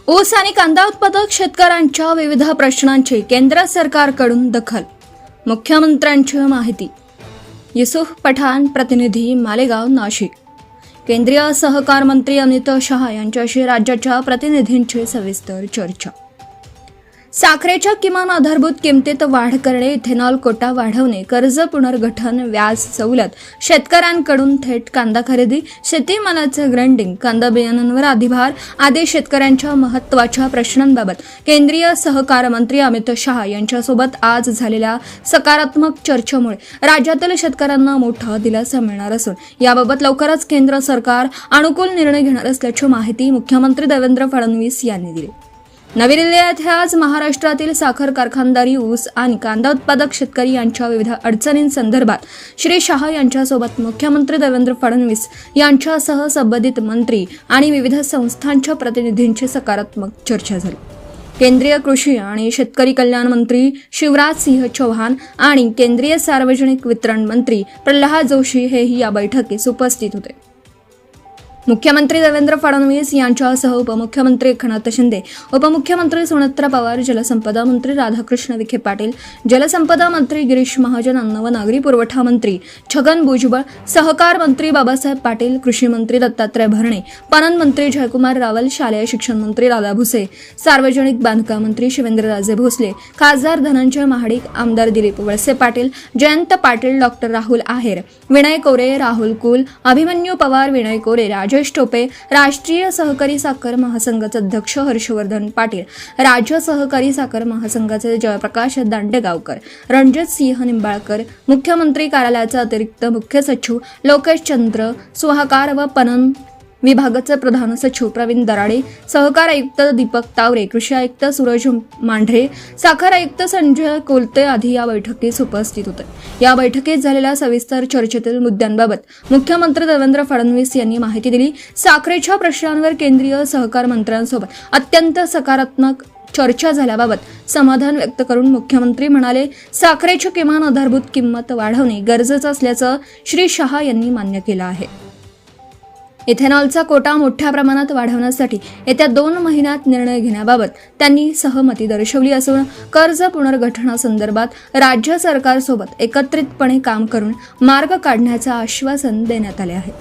ऊस आणि कांदा उत्पादक शेतकऱ्यांच्या विविध प्रश्नांची केंद्र सरकारकडून दखल. मुख्यमंत्र्यांची माहिती. युसुफ पठाण, प्रतिनिधी, मालेगाव, नाशिक. केंद्रीय सहकार मंत्री अमित शहा यांच्याशी राज्याच्या प्रतिनिधींची सविस्तर चर्चा. साखरेच्या किमान आधारभूत किमतीत वाढ करणे, इथेनॉल कोटा वाढवणे, कर्ज पुनर्गठन, व्याज सवलत, शेतकऱ्यांकडून थेट कांदा खरेदी, शेतीमालाचे ग्रेडिंग, कांदा बियाणांवर अधिभार आदी शेतकऱ्यांच्या महत्त्वाच्या प्रश्नांबाबत केंद्रीय सहकार मंत्री अमित शहा यांच्यासोबत आज झालेल्या सकारात्मक चर्चेमुळे राज्यातील शेतकऱ्यांना मोठा दिलासा मिळणार असून याबाबत लवकरच केंद्र सरकार अनुकूल निर्णय घेणार असल्याची माहिती मुख्यमंत्री देवेंद्र फडणवीस यांनी दिली. नवी दिल्ली येथे आज महाराष्ट्रातील साखर कारखानदारी, ऊस आणि कांदा उत्पादक शेतकरी यांच्या विविध अडचणींसंदर्भात श्री शहा यांच्यासोबत मुख्यमंत्री देवेंद्र फडणवीस यांच्यासह संबंधित मंत्री आणि विविध संस्थांच्या प्रतिनिधींची सकारात्मक चर्चा झाली. केंद्रीय कृषी आणि शेतकरी कल्याण मंत्री शिवराज सिंह चौहान आणि केंद्रीय सार्वजनिक वितरण मंत्री प्रल्हाद जोशी हेही या बैठकीस उपस्थित होते. मुख्यमंत्री देवेंद्र फडणवीस यांच्यासह उपमुख्यमंत्री एकनाथ शिंदे, उपमुख्यमंत्री सुनेत्रा पवार, जलसंपदा मंत्री राधाकृष्ण विखे पाटील, जलसंपदा मंत्री गिरीश महाजन, अन्न व नागरी पुरवठा मंत्री छगन भुजबळ, सहकार मंत्री बाबासाहेब पाटील, कृषी मंत्री दत्तात्रय भरणे, पणन मंत्री जयकुमार रावल, शालेय शिक्षण मंत्री दादा भुसे, सार्वजनिक बांधकाम मंत्री शिवेंद्रराजे भोसले, खासदार धनंजय महाडिक, आमदार दिलीप वळसे पाटील, जयंत पाटील, डॉक्टर राहुल आहेर, विनय कोरे, राहुल कुल, अभिमन्यू पवार, विनय कोरे, राजेश टोपे, राष्ट्रीय सहकारी साखर महासंघाचे अध्यक्ष हर्षवर्धन पाटील, राज्य सहकारी साखर महासंघाचे जयप्रकाश दांडेगावकर, रणजित सिंह निंबाळकर, मुख्यमंत्री कार्यालयाचे अतिरिक्त मुख्य सचिव लोकेश चंद्र सुहाकार व पणन विभागाचे प्रधान सचिव प्रवीण दराडे, सहकार आयुक्त दीपक तावरे, कृषी आयुक्त सूरज मांढरे, साखर आयुक्त संजय कोलते आदी या बैठकीस उपस्थित होते. या बैठकीत झालेल्या सविस्तर चर्चेतील मुद्द्यांबाबत मुख्यमंत्री देवेंद्र फडणवीस यांनी माहिती दिली. साखरेच्या प्रश्नांवर केंद्रीय सहकार मंत्र्यांसोबत अत्यंत सकारात्मक चर्चा झाल्याबाबत समाधान व्यक्त करून मुख्यमंत्री म्हणाले, साखरेची किमान आधारभूत किंमत वाढवणे गरजेचं असल्याचं श्री शहा यांनी मान्य केलं आहे. इथेनॉलचा कोटा मोठ्या प्रमाणात वाढवण्यासाठी येत्या 2 महिन्यात निर्णय घेण्याबाबत त्यांनी सहमती दर्शवली असून कर्ज पुनर्गठनासंदर्भात राज्य सरकारसोबत एकत्रितपणे काम करून मार्ग काढण्याचं आश्वासन देण्यात आले आहे.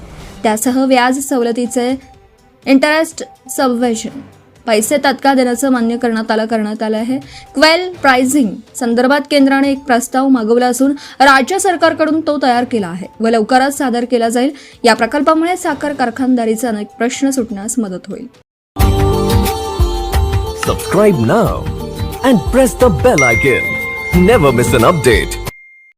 त्यासह व्याज सवलतीचे इंटरेस्ट सबव्हेशन पैसे तात्काळ देण्याचं मान्य करण्यात आलं आहे. क्वेल प्राइसिंग संदर्भात केंद्राने एक प्रस्ताव मागवला असून राज्य सरकारकडून तो तयार केला आहे व लवकरच सादर केला जाईल. या प्रकल्पामुळे साखर कारखानदारीचे अनेक प्रश्न सुटण्यास मदत होईल. Subscribe now and press the bell icon. Never miss an update.